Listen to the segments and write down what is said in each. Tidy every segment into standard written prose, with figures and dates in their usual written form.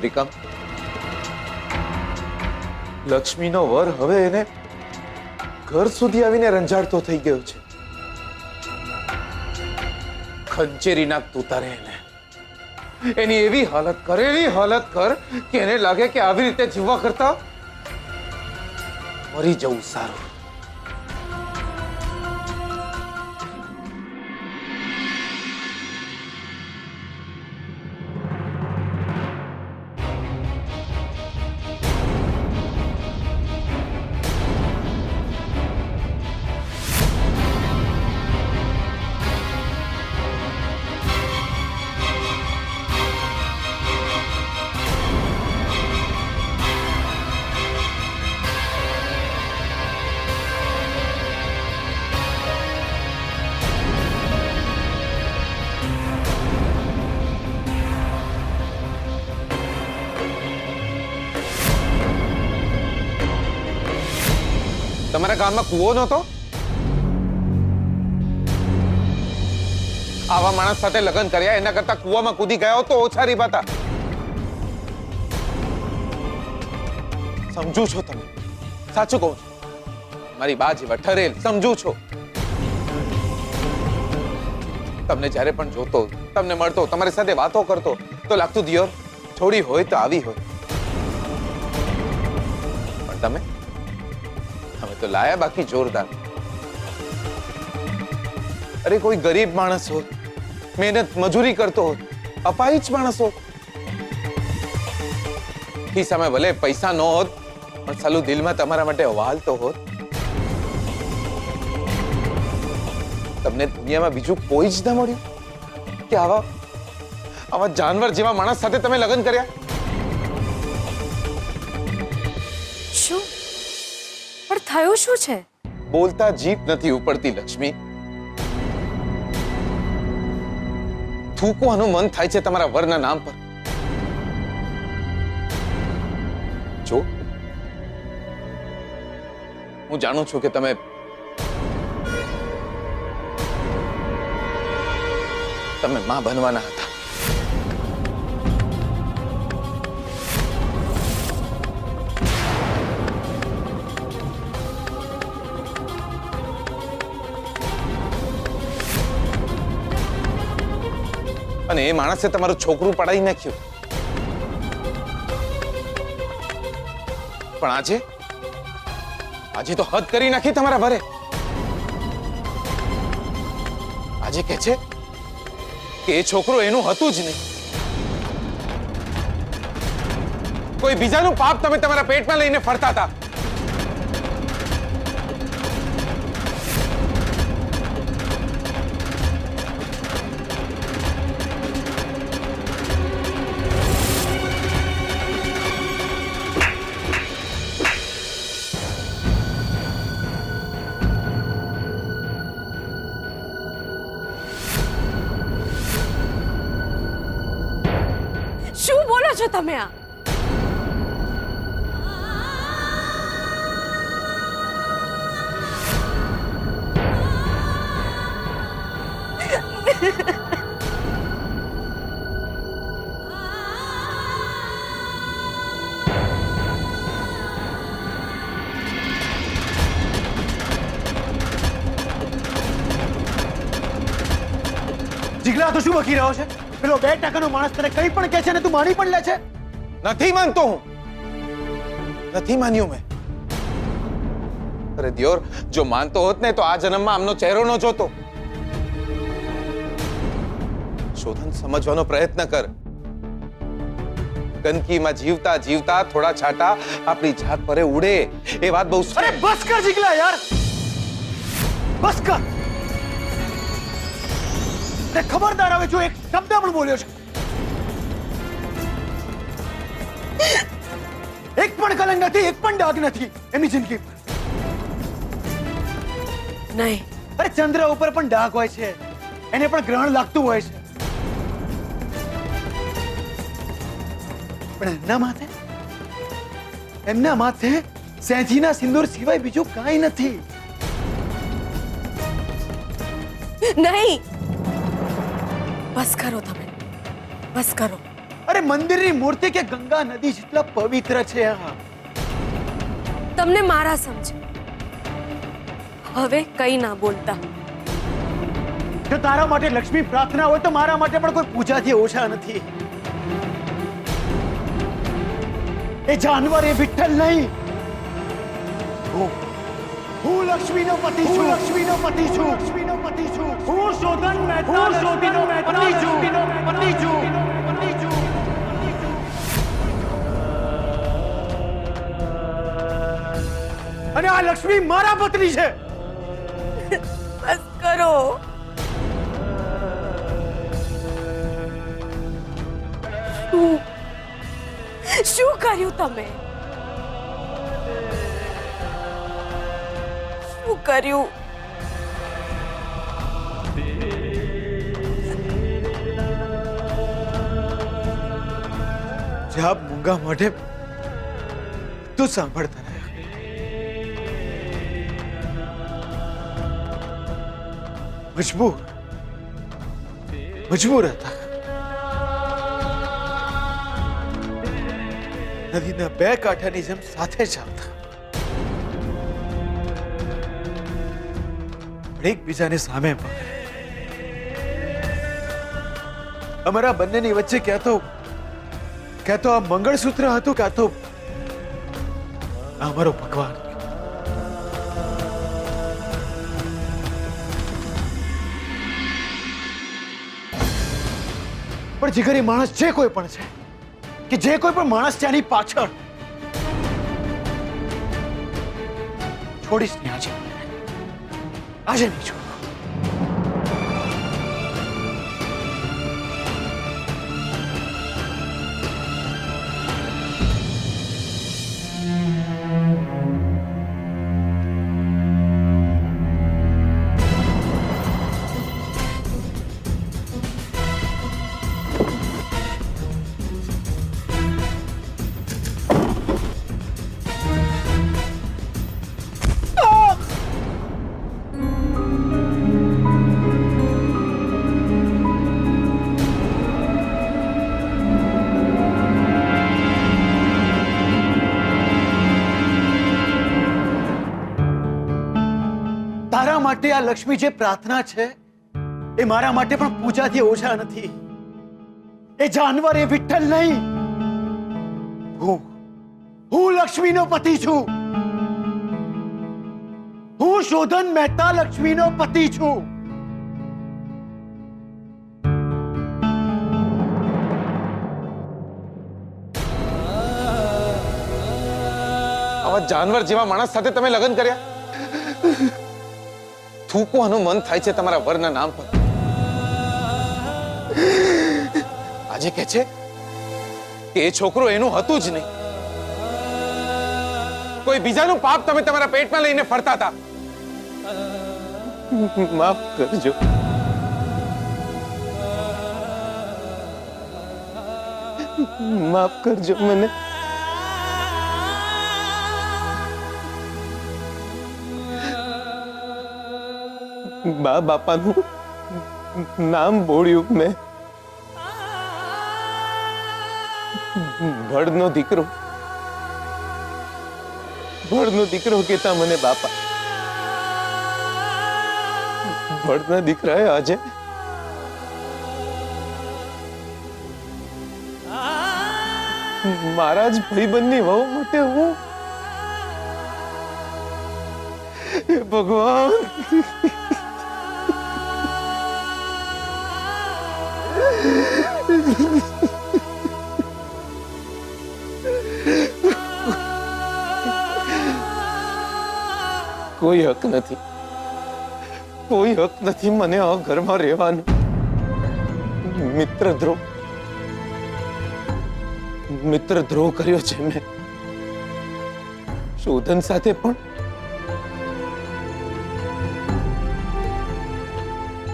ત્રિકમ, લક્ષ્મીનો વર હવે એને ઘર સુધી આવીને રંજાડતો થઈ ગયો છે. ખંચેરી નાખ તું તારે એને. એની એવી હાલત કર કે એને લાગે કે આવી રીતે જીવવા કરતા મરી જવું સારું. તમારા ગામમાં કૂવો નહોતો? આવા માણસ સાથે લગ્ન કર્યા એના કરતા કૂવામાં કૂદી ગયા તો ઓછા રીબાતા. સમજુ છો તમે? સાચું કહું છું, મારી બા જેવા ઠરેલ સમજુ છો. તમને જ્યારે પણ જોતો, તમને મળતો, તમારી સાથે વાતો કરતો તો લાગતું દિયોર થોડી હોય તો આવી હોય. પણ તમે તો લાયા બાકી જોરદાર. અરે કોઈ ગરીબ માણસ હોત, મહેનત મજૂરી કરતો હોત, અપાહિજ માણસ હોત, ખિસ્સામાં ભલે પૈસા ન હોત પણ સાલું દિલમાં તમારા માટે વાલ તો હોત. તમને દુનિયામાં બીજું કોઈ જ ન મળ્યું કે આવા જાનવર જેવા માણસ સાથે તમે લગ્ન કર્યા? શું પણ થયું શું છે? બોલતા જીભ નથી ઉપડતી લક્ષ્મી. થૂકવાનું મન થાય છે તમારા વરના નામ પર. જો હું જાણું છું કે તમે માં બનવાના હતા. અને એ માણસે તમારું છોકરું પડાવી નાખ્યું. પણ આજે તો હદ કરી નાખી તમારા વરે. આજે કહે છે કે એ છોકરો એનું હતું જ નહીં. કોઈ બીજાનું પાપ તમે તમારા પેટમાં લઈને ફરતા હતા. શું બોલો છો તમે? આ જીગલા તો શું બકી રહ્યો છે? પેલો 2% માણસ તને કંઈ પણ કહે છે ને તું માની પણ લે છે? નથી માનતો હું. નથી માન્યું મેં. અરે દિયોર, જો માનતો હોત ને તો આ જન્મમાં આમનો ચહેરો ન જોતો. શોધન સમજવાનો પ્રયત્ન કર. ગંદકીમાં જીવતા જીવતા થોડા છાંટા આપણી જાત પર ઉડે એ વાત બહુ. અરે બસ કર જીગલા યાર, બસ કર. તે ખબરદાર આવે જો એક શબ્દ પણ બોલ્યો છે, એક પણ કલંક નથી, એક પણ ડાઘ નથી એમની જિંદગી પર. નહીં. અરે ચંદ્ર ઉપર પણ ડાઘ હોય છે, એને પણ ગ્રહણ લાગતું હોય છે, પણ એમના માથે સહેજીના સિંદૂર સિવાય બીજું કાંઈ નથી. નહીં, બસ કરો તમે, બસ કરો. અરે મંદિરની મૂર્તિ કે ગંગા નદી જેટલા પવિત્ર છે આ. તમને મારા સમજે. હવે કઈ ના બોલતા. જો તારા માટે લક્ષ્મી પ્રાર્થના હોય તો મારા માટે પણ કોઈ પૂજાથી ઓછા નથી. એ જાનવર એ વિઠ્ઠલ નહીં. હું લક્ષ્મીનો પતિ છું. લક્ષ્મીનો પતિ છું. લક્ષ્મીનો પતિ છું. હું શોધન મહેતા. હું શોધીનો પતિ છું. પતિ છું. પતિ છું. અને આ લક્ષ્મી મારા પત્ની છે. બસ કરો. શું કર્યું તમે? શું કર્યું? જવાબ મૂંગા મોઢે તું સાંભળતા રહ્યા. મજબૂર હતા. નદીના બે કાંઠાની જેમ સાથે ચાલતા, એકબીજાને સામે પણ. અમારા બંનેની વચ્ચે ક્યાં તો આ મંગળસૂત્ર હતું, ક્યાં તો આ અમારો ભગવાન. પણ જીગરી માણસ જે કોઈ પણ છે, કે જે કોઈ પણ માણસ છે આની પાછળ છોડીશ નહીં. આજે નહીં છોડું. તારા માટે આ લક્ષ્મી જે પ્રાર્થના છે એ મારા માટે પણ પૂજાથી ઓછા નથી. એ જાનવર એ વિઠ્ઠલ નહીં. હું લક્ષ્મીનો પતિ છું. હું શોધન મહેતા લક્ષ્મીનો પતિ છું. આવા જાનવર જેવા માણસ સાથે તમે લગ્ન કર્યા? થૂકવાનું મન થાય છે તમારા વરના નામ પર. આજે કે છે કે એ છોકરો એનું હતું જ નહીં, કોઈ બીજાનું પાપ તમે તમારા પેટમાં લઈને ફરતા હતા. માફ કરજો. માફ કરજો મને. બા બાપાનું નામ બોળ્યું મેં. ભડનો દીકરો કહેતા મને બાપા. ભડના દીકરાએ આજે મારા જ ભાઈબંધની વહુ માટે હું. હે ભગવાન. કોઈ હક નથી મને આ ઘરમાં રહેવાનું. મિત્રદ્રોહ કર્યો છે મેં. શોધન સાથે પણ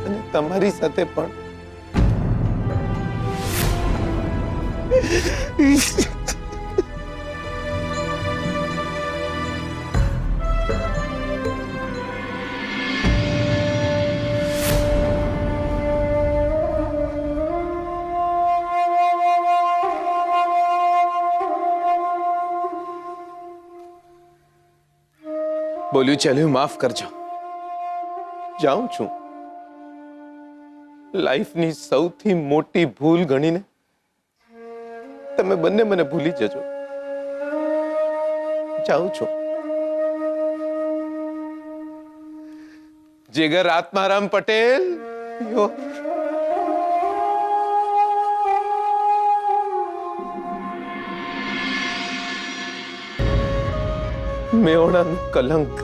અને તમારી સાથે પણ. બોલ્યું ચાલ્યું માફ કરજો. જાઉં છું. લાઈફની સૌથી મોટી ભૂલ ગણીને તમે બંને મને ભૂલી જજો. જાઉં છું. જીગર આત્મારામ પટેલ, મેઓણાનું કલંક.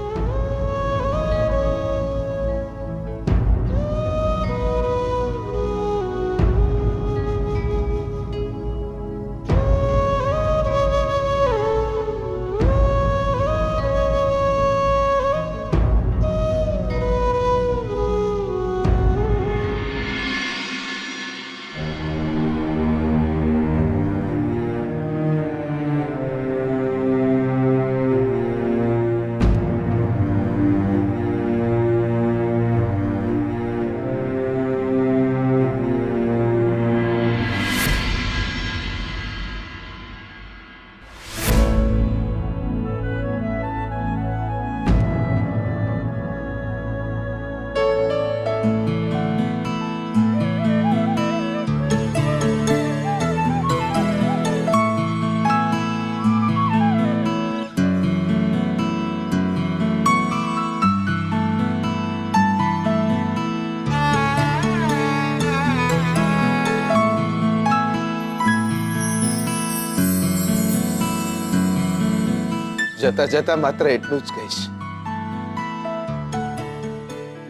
જતા જતા માત્ર એટલું જ કહીશ,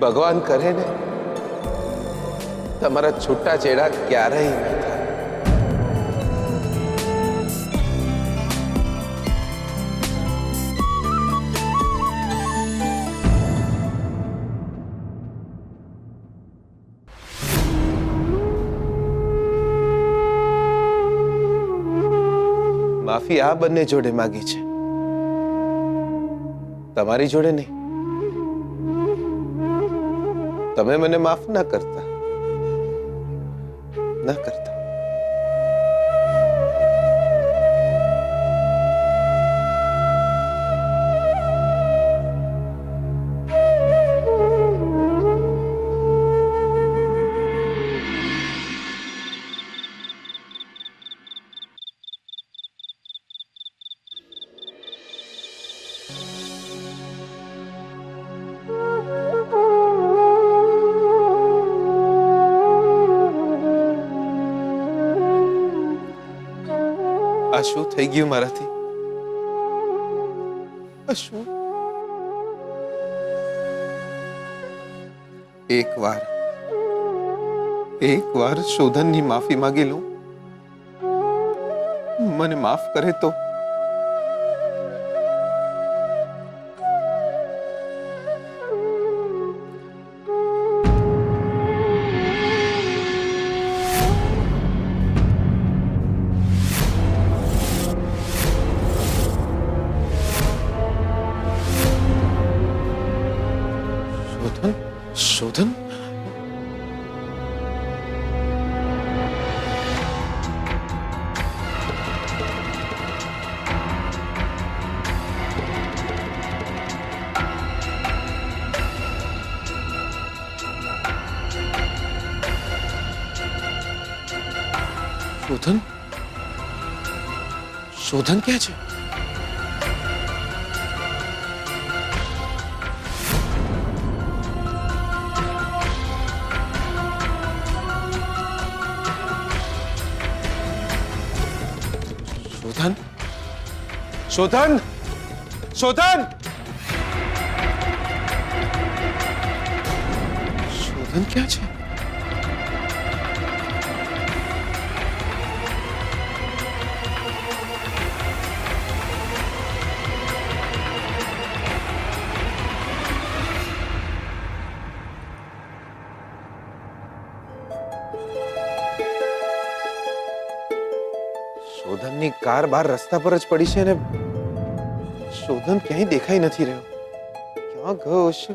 ભગવાન કરે ને તમારા છૂટા છેડા ક્યારેય ન થાય. માફી આ બંને જોડે માગી છે, તમારી જોડે નહીં. તમે મને માફ ના કરતા. આ શું થઈ ગયું મારાથી? આ શું? એક વાર શોધનની માફી માંગી લઉં, મને માફ કરે તો. શોધન, શોધન ક્યાં છે? શોધન, શોધન ક્યાં છે? શોધનની કાર બહાર રસ્તા પર જ પડી છે ને શોધન ક્યાંય દેખાઈ નથી રહ્યો. ક્યાં ગયો છે?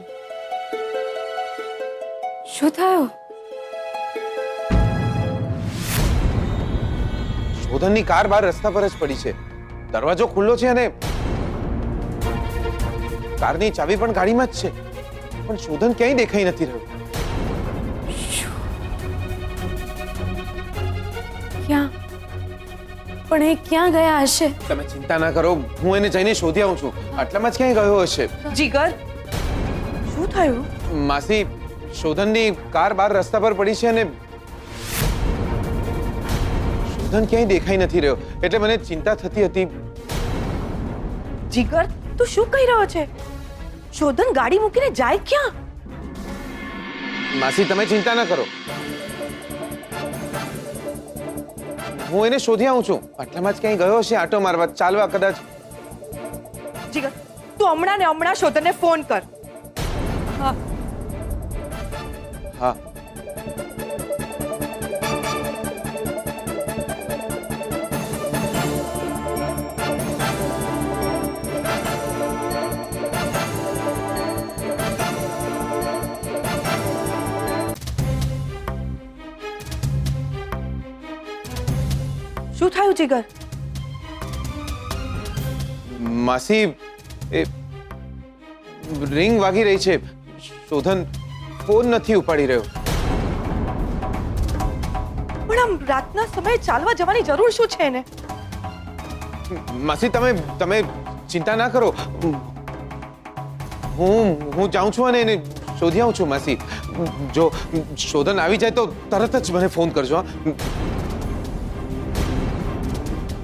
શું થયું? શોધનની કાર બહાર રસ્તા પર જ પડી છે. દરવાજો ખુલ્લો છે અને કારની ચાવી પણ ગાડીમાં જ છે, પણ શોધન ક્યાંય દેખાઈ નથી રહ્યો. ક્યાં? પણ એ ક્યાં ગયા હશે? તમે ચિંતા ના કરો, હું એને જઈને શોધી આવું છું. આટલામાં જ ક્યાંય ગયો હશે. જીગર, શું થયું? માસી, શોધનની કાર બહાર રસ્તા પર પડી છે અને શોધન ક્યાંય દેખાઈ નથી રહ્યો, એટલે મને ચિંતા થતી હતી. જીગર, તું શું કહી રહ્યો છે? શોધન ગાડી મૂકીને જાય ક્યાં? માસી, તમે ચિંતા ના કરો, હું એને શોધી આવું છું. આટલામાં જ ક્યાંય ગયો હશે આટો મારવા, ચાલવા કદાચ. જીગર, તું હમણાં ને હમણાં શોધનને ફોન કર. હા. હા. શું થયું જીગર? માસી, એ રિંગ વાગી રહી છે. શોધન ફોન નથી ઉપાડી રહ્યો. પણ આમ રાતના સમયે ચાલવા જવાની જરૂર શું છે એને? માસી, તમે ચિંતા ના કરો, હું જાઉં છું અને એને શોધી આવું છું. માસી, જો શોધન આવી જાય તો તરત જ મને ફોન કરજો.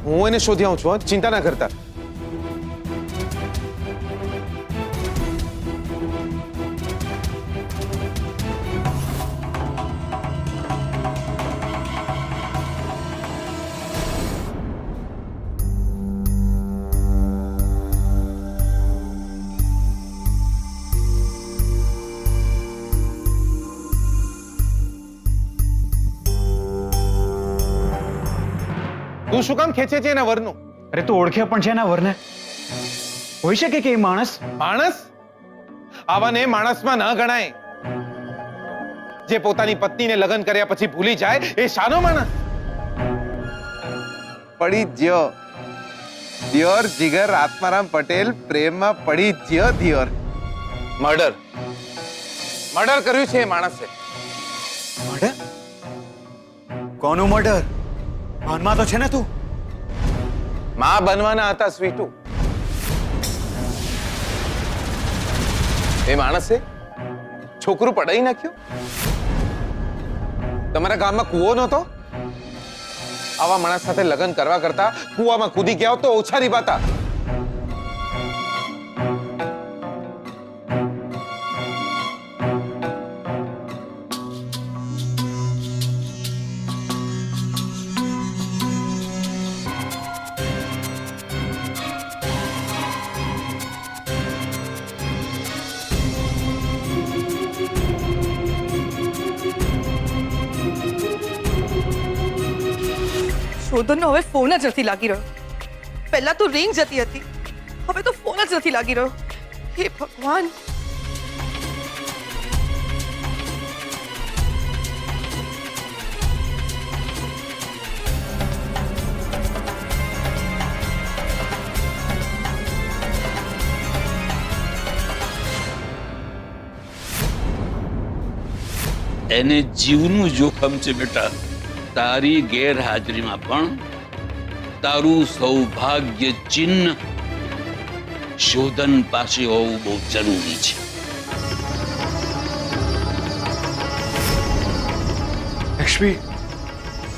હું એને શોધી આવું છું, ચિંતા ના કરતા. તું શું કામ ખેંચે છે એના વરનું? અરે તું ઓળખે પણ છે એના વરને. હોઈ શકે કે એ માણસ? માણસ? આવાને માણસમાં ન ગણાય. જે પોતાની પત્નીને લગ્ન કર્યા પછી ભૂલી જાય એ શાનો માણસ? પડી જ્યો દિયોર જીગર આત્મારામ પટેલ પ્રેમમાં પડી જ્યો દિયોર. મર્ડર કર્યું છે એ માણસે. મર્ડર? કોનું મર્ડર? ભાનમાં તો છે ને તું? માં બનવાના હતા સ્વીટુ. એ માણસે છોકરું પડાઈ નાખ્યું. તમારા ગામમાં કૂવો નહોતો? આવા માણસ સાથે લગ્ન કરવા કરતા કૂવામાં કૂદી ગયા તો ઓછા રીબાતા. શોધનનો હવે ફોન જ નથી લાગી રહ્યો. પહેલા તો રિંગ જતી હતી, હવે તો ફોન જ નથી લાગી રહ્યો. હે ભગવાન! એને જીવનું જોખમ છે બેટા. તારી ગેરહાજરીમાં પણ તારું સૌભાગ્ય ચિહ્ન શોધન પાસે હોવું બહુ જરૂરી છે. લક્ષ્મી,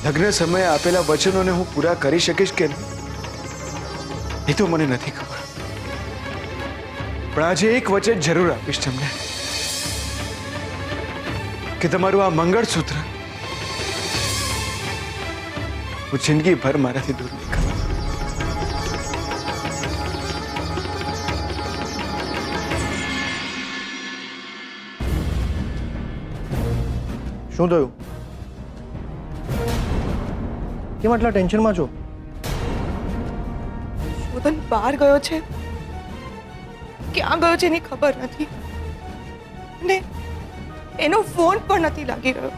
લગ્ન સમયે આપેલા વચનોને હું પૂરા કરી શકીશ કે નહીં એ તો મને નથી ખબર, પણ આજે એક વચન જરૂર આપીશ તમને કે તમારું આ મંગળસૂત્ર હું જિંદગીભર મારાથી દૂર નહીં કરું. શું થયું? કેમ આટલા ટેન્શનમાં છો? શોધન બહાર ગયો છે, ક્યાં ગયો છે એની ખબર નથી, અને એનો ફોન પણ નથી લાગી રહ્યો.